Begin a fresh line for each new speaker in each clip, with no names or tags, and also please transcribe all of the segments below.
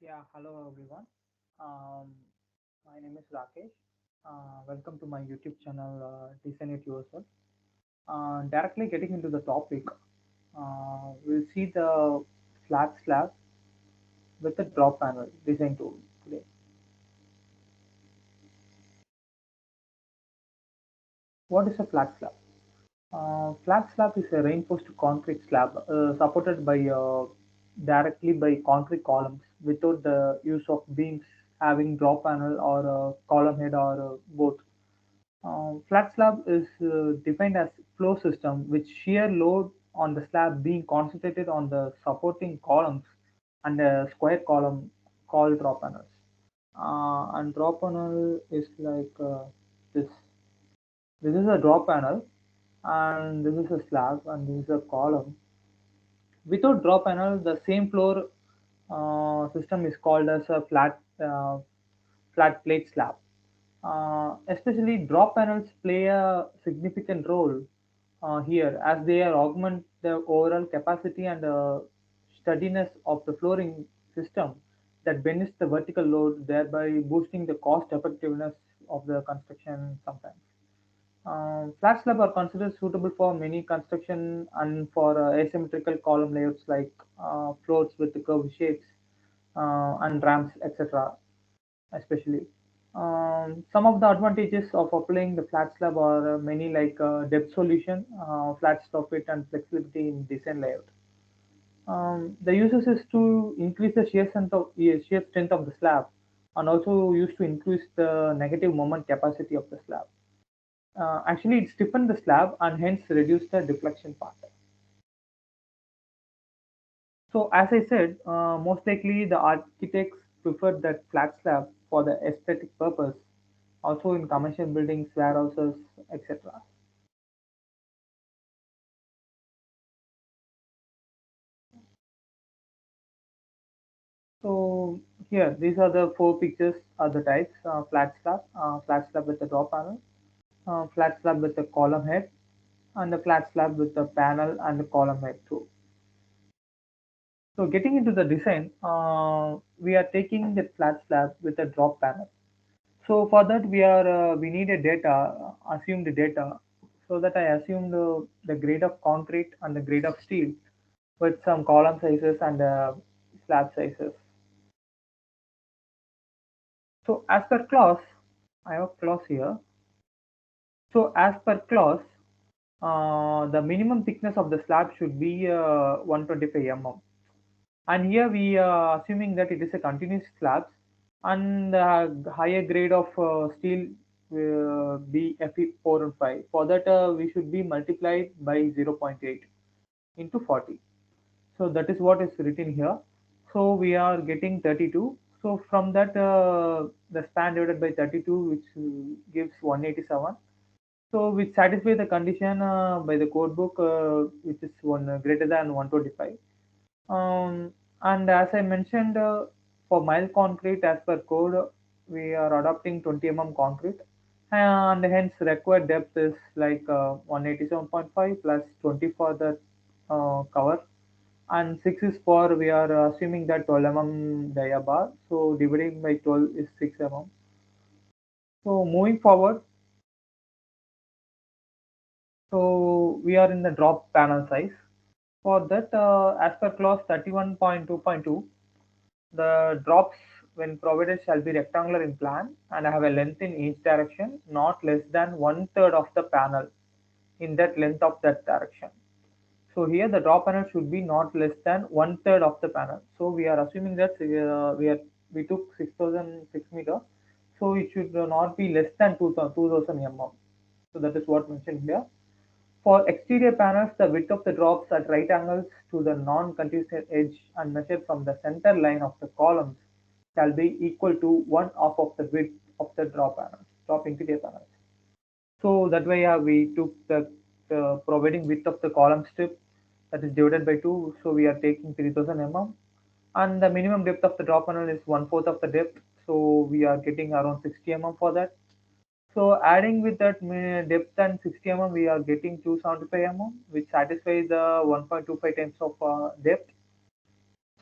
Yeah, hello everyone. Um, my name is Rakesh. Welcome to my YouTube channel, Design It Yourself. Directly getting into the topic, we'll see the flat slab with the drop panel design tool today. What is a flat slab? Flat slab is a reinforced concrete slab supported by directly by concrete columns without the use of beams having drop panel or column head or both. Flat slab is defined as flow system with shear load on the slab being concentrated on the supporting columns and a square column called drop panels. And drop panel is like this. This is a drop panel, and this is a slab, and this is a column. Without drop panel, the same floor system is called as a flat plate slab. Especially drop panels play a significant role here as they are augment the overall capacity and steadiness of the flooring system that bends the vertical load, thereby boosting the cost effectiveness of the construction sometimes. Flat slab are considered suitable for many construction and for asymmetrical column layouts like floors with curved shapes and ramps, etc. Especially. Some of the advantages of applying the flat slab are many like depth solution, flat soffit, and flexibility in design layout. The uses is to increase the shear strength of the slab and also used to increase the negative moment capacity of the slab. Actually, it stiffens the slab and hence reduce the deflection part. So as I said, most likely the architects preferred that flat slab for the aesthetic purpose, also in commercial buildings, warehouses, etc. So here, these are the four pictures are the types: flat slab with the drop panel, flat slab with the column head, and the flat slab with the panel and the column head too. So getting into the design, we are taking the flat slab with a drop panel. So for that we need a data, assumed data. So that I assumed the grade of concrete and the grade of steel with some column sizes and slab sizes. So as per clause, I have clause here. So as per clause, the minimum thickness of the slab should be 125 mm. And here we are assuming that it is a continuous slab and the higher grade of steel be Fe4 and 5. For that, we should be multiplied by 0.8 into 40. So that is what is written here. So we are getting 32. So from that, the span divided by 32, which gives 187. So which satisfy the condition by the code book, which is one greater than 125. And as I mentioned, for mild concrete, as per code, we are adopting 20 mm concrete, and hence required depth is like 187.5 plus 20 for the cover, and 6 is for we are assuming that 12 mm dia bar, so dividing by 12 is 6 mm. So moving forward, so we are in the drop panel size. For that, as per clause 31.2.2, the drops when provided shall be rectangular in plan and have a length in each direction not less than one third of the panel in that length of that direction. So here the drop panel should be not less than one third of the panel. So we are assuming that we took 6,006 meter, so it should not be less than 2,000 mm. So that is what mentioned here. For exterior panels, the width of the drops at right angles to the non-continuous edge and measured from the center line of the columns shall be equal to one half of the width of the drop interior panels. So that way we took the providing width of the column strip that is divided by 2. So we are taking 3000 mm and the minimum depth of the drop panel is one fourth of the depth. So we are getting around 60 mm for that. So adding with that depth and 60 mm, we are getting 275 mm, which satisfies the 1.25 times of depth.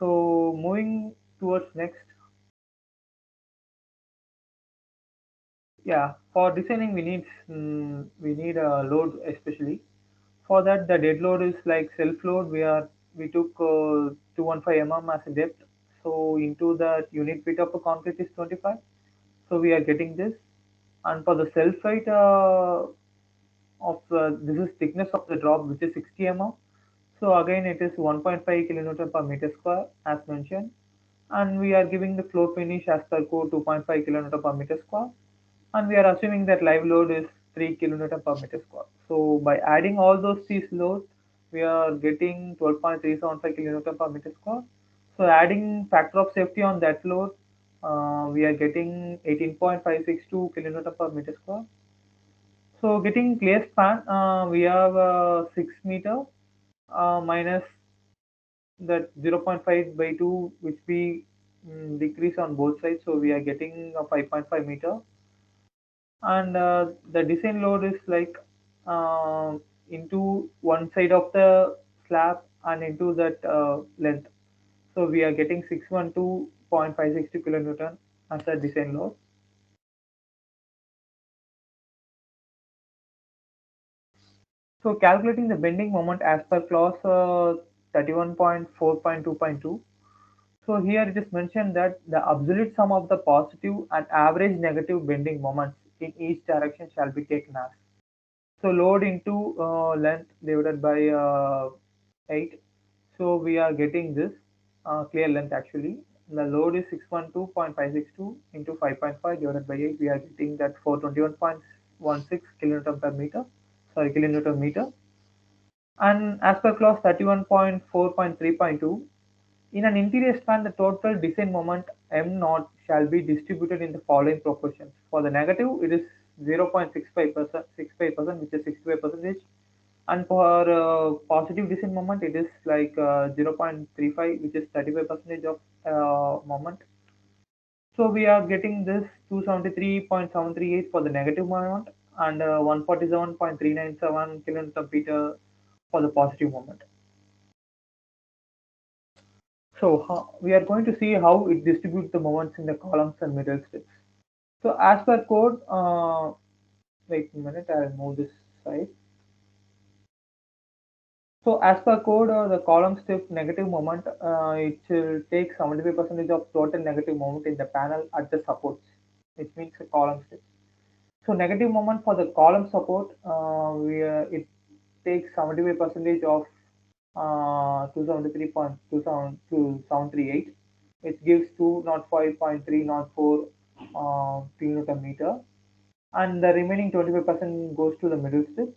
So moving towards next. Yeah, for designing we need a load especially. For that, the dead load is like self load. We took 215 mm as a depth. So into that unit weight of a concrete is 25. So we are getting this. And for the self weight of this is thickness of the drop, which is 60 mm. So again, it is 1.5 kilonewton per meter square as mentioned, and we are giving the floor finish as per code 2.5 kilonewton per meter square, and we are assuming that live load is 3 kilonewton per meter square. So by adding all these loads, we are getting 12.375 kilonewton per meter square. So adding factor of safety on that load, we are getting 18.562 kilonewton per meter square. So getting clear span, we have 6 meter minus that 0.5 by 2, which we decrease on both sides. So we are getting a 5.5 meter, and the design load is like into one side of the slab and into that length. So we are getting 612.562 kilonewton as a design load. So calculating the bending moment as per clause 31.4.2.2. So here it is mentioned that the absolute sum of the positive and average negative bending moments in each direction shall be taken as. So load into length divided by 8. So we are getting this clear length actually. The load is 612.562 into 5.5 divided by 8. We are getting that 421.16 kilonewton per meter. Sorry, kilonewton meter. And as per clause 31.4.3.2, in an interior span, the total design moment m naught shall be distributed in the following proportions. For the negative, it is 0.65%, which is 65 percentage, and for positive design moment, it is like 0.35, which is 35 percentage of moment. So we are getting this 273.738 for the negative moment and 147.397 kilonewton per meter for the positive moment. So we are going to see how it distributes the moments in the columns and middle strips. So as per code, wait a minute, I'll move this side. So as per code, the column strip negative moment, it will take 75% of total negative moment in the panel at the supports, which means a column strip. So negative moment for the column support, it takes 75% of 273.27238. It gives 205.304 kilonewton meter, and the remaining 25% goes to the middle strip.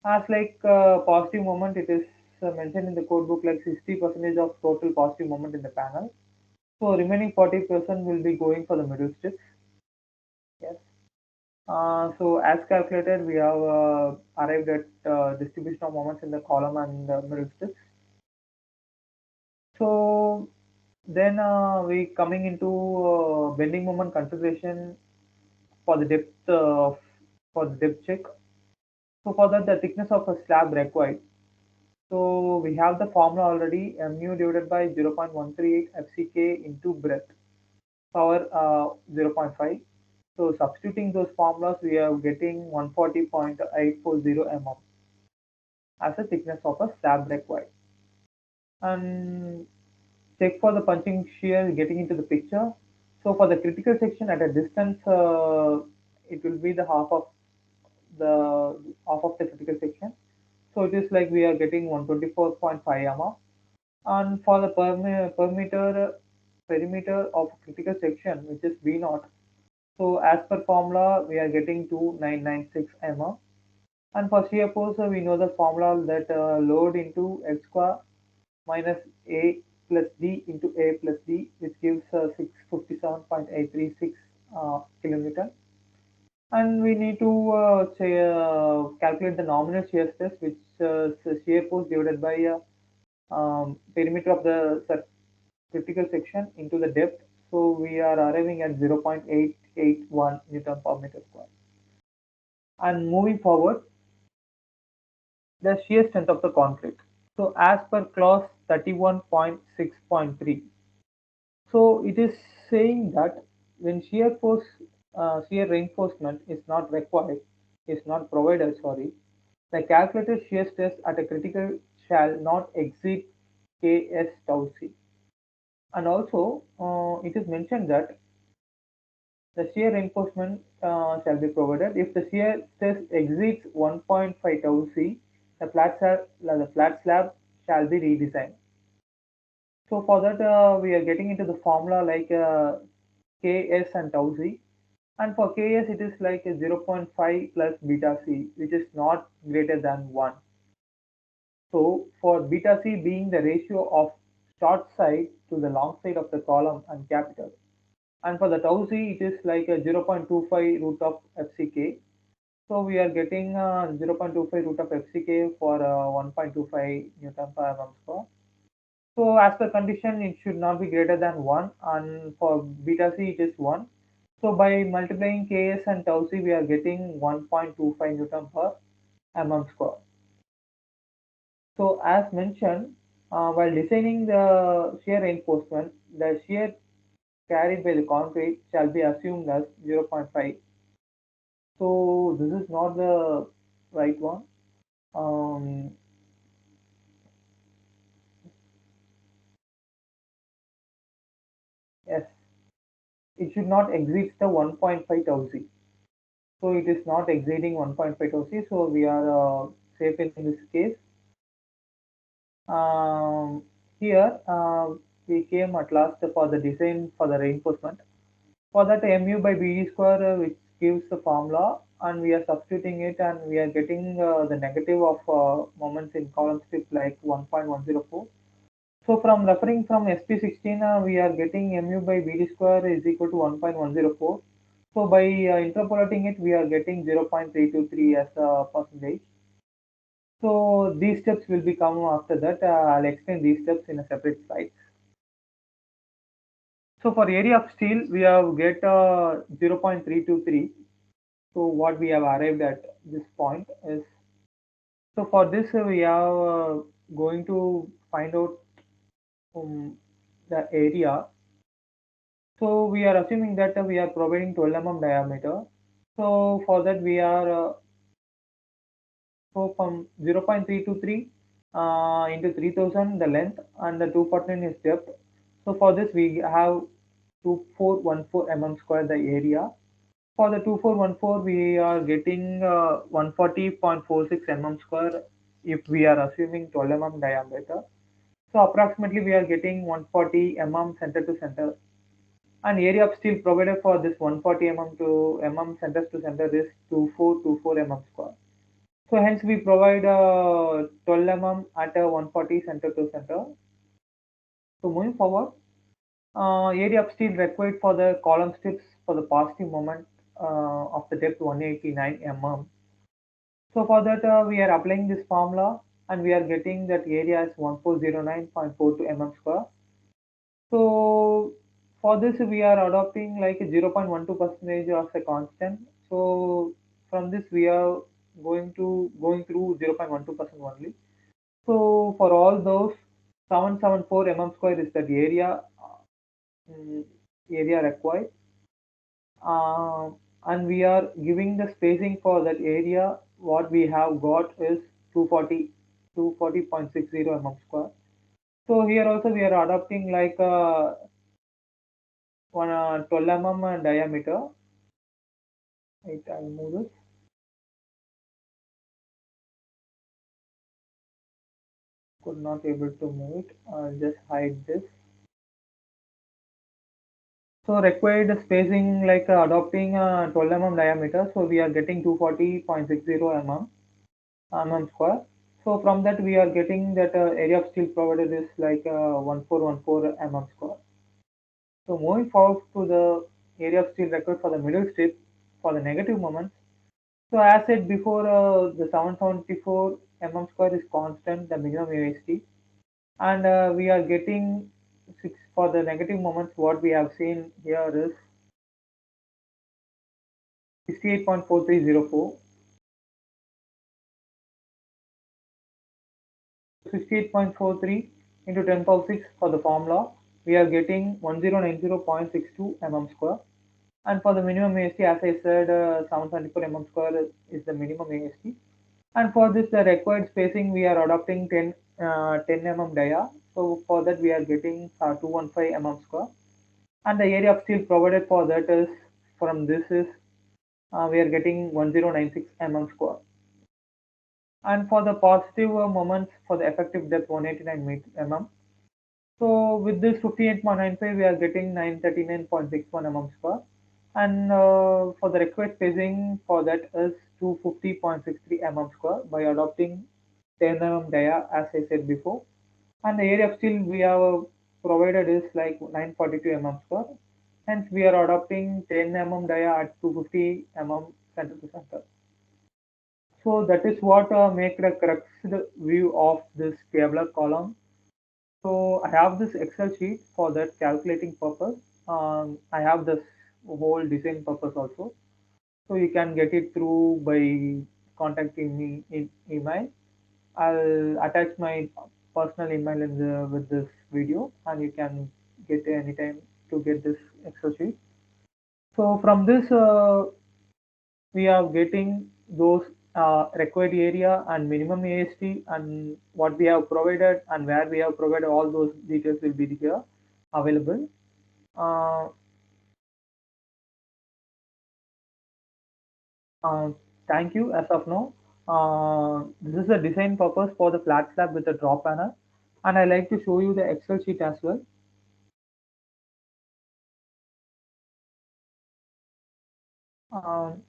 As like positive moment, it is mentioned in the code book like 60% of total positive moment in the panel. So remaining 40% will be going for the middle strip. Yes. So as calculated, we have arrived at distribution of moments in the column and the middle strips. So then we coming into bending moment consideration for the depth for the depth check. So for that, the thickness of a slab required. So we have the formula already, mu divided by 0.138 FCK into breadth power zero point 0.5. So substituting those formulas, we are getting 140.840 mm as a thickness of a slab required. And check for the punching shear getting into the picture. So for the critical section at a distance, it will be the half of the critical section. So it is like we are getting 124.5 mm. And for the perimeter of critical section, which is V naught. So as per formula, we are getting 2996 mm. And for shear force, we know the formula that load into x square minus a plus d into a plus d, which gives 657.836 kilonewton. And we need to calculate the nominal shear stress, which is shear force divided by perimeter of the critical section into the depth. So we are arriving at 0.881 Newton per meter square. And moving forward, the shear strength of the concrete. So as per clause 31.6.3, So it is saying that when shear reinforcement is not required, is not provided, sorry, the calculated shear stress at a critical shall not exceed Ks tau c. And also, it is mentioned that the shear reinforcement shall be provided if the shear stress exceeds 1.5 tau c. The flat slab shall be redesigned. So for that, we are getting into the formula like Ks and tau c. And for Ks, it is like a zero point 0.5 plus beta c, which is not greater than 1. So for beta c being the ratio of short side to the long side of the column and capital. And for the tau c, it is like a 0.25 root of fck. So we are getting 0.25 root of fck for 1.25 Newton per mm square. So as per condition, it should not be greater than 1, and for beta c it is 1. So by multiplying Ks and tau c, we are getting 1.25 Newton per mm square. So as mentioned, while designing the shear reinforcement, the shear carried by the concrete shall be assumed as zero point 0.5. So this is not the right one. Um, yes, it should not exceed the 1.5 tau c. So it is not exceeding 1.5 tau c. So we are safe in this case. Um, Here we came at last for the design for the reinforcement. For that mu by bd square, which gives the formula, and we are substituting it, and we are getting the negative of moments in column strip like 1.104. So from referring from SP16, we are getting mu by bd square is equal to 1.104. So by interpolating it, we are getting 0.323 as a percentage. So these steps will be come after that. I'll explain these steps in a separate slide. So for area of steel, we have get 0.323. So what we have arrived at this point is, so for this we are going to find out the area. So we are assuming that we are providing 12 diameter. So for that we are so from 0.323 into 3000 the length and the 249 is depth. So for this we have 2414 square the area. For the 2414 we are getting 140.46 square if we are assuming 12 diameter. So approximately we are getting 140 center to center. And area of steel provided for this 140 to center to center is 2424 square. So hence we provide 12 at a 140 center to center. So moving forward, area of steel required for the column strips for the positive moment of the depth 189 So for that we are applying this formula and we are getting that area is 1409.42 square. So for this we are adopting like a 0.12 percentage as a constant. So from this we are going through 0.12% only. So for all those 774 square is that mm, area required. And we are giving the spacing for that area. What we have got is 240, 240.60 square. So here also we are adopting like one 12 diameter. Right, I'll move this. Could not able to move it. I'll just hide this. So required spacing like adopting 12 diameter. So we are getting 240.60 square. So from that we are getting that area of steel provided is like 1414 square. So moving forward to the area of steel required for the middle strip for the negative moments. So as said before, the 774 square is constant, the minimum AST, and we are getting six for the negative moments. What we have seen here is 68.4304, 68.43 into 10 power 6 for the formula. we are getting 1090.62 mm square. And for the minimum AST, as I said, 774 mm square is the minimum AST. And for this, the required spacing, we are adopting 10 mm dia. So for that, we are getting 215 mm square. And the area of steel provided for that is from this is we are getting 1096 mm square. And for the positive moments for the effective depth 189 mm. So with this 58.95, we are getting 939.61 mm square. And for the required spacing for that is 250.63 mm square by adopting 10 mm dia as I said before. And the area of steel we have provided is like 942 mm square. Hence we are adopting 10 mm dia at 250 mm center to center. So that is what make the correct view of this tabular column. So I have this Excel sheet for that calculating purpose. I have this whole design purpose also. So you can get it through by contacting me in email. I'll attach my personal email in the with this video, and you can get anytime to get this Excel sheet. So from this, we are getting those required area and minimum AST and what we have provided and where we have provided all those details will be here available. Uh, uh, Thank you as of now. This is the design purpose for the flat slab with the drop panel, and I like to show you the Excel sheet as well.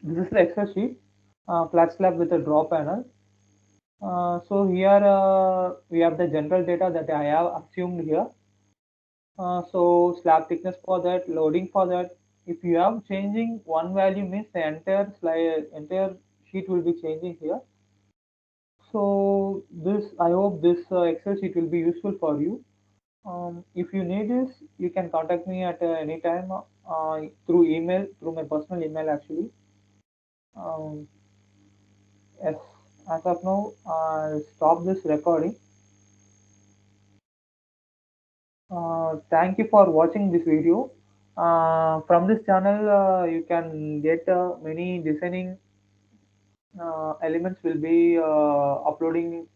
This is the Excel sheet, flat slab with a drop panel. So here we have the general data that I have assumed here. So slab thickness for that, loading for that. If you have changing one value means the entire slide, entire sheet will be changing here. So this, I hope this Excel sheet will be useful for you. If you need this, you can contact me at any time through email, through my personal email actually. Um, yes, as of now, I'll stop this recording. Thank you for watching this video. From this channel, you can get many designing elements will be uploading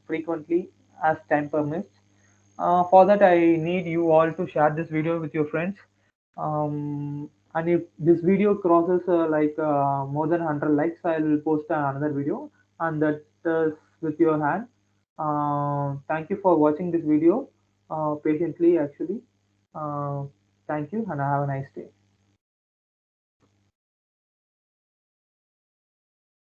frequently as time permits. For that, I need you all to share this video with your friends. And if this video crosses more than 100 likes, I will post another video, and that is with your hand. Thank you for watching this video patiently, actually. Uh, Thank you, and have a nice day.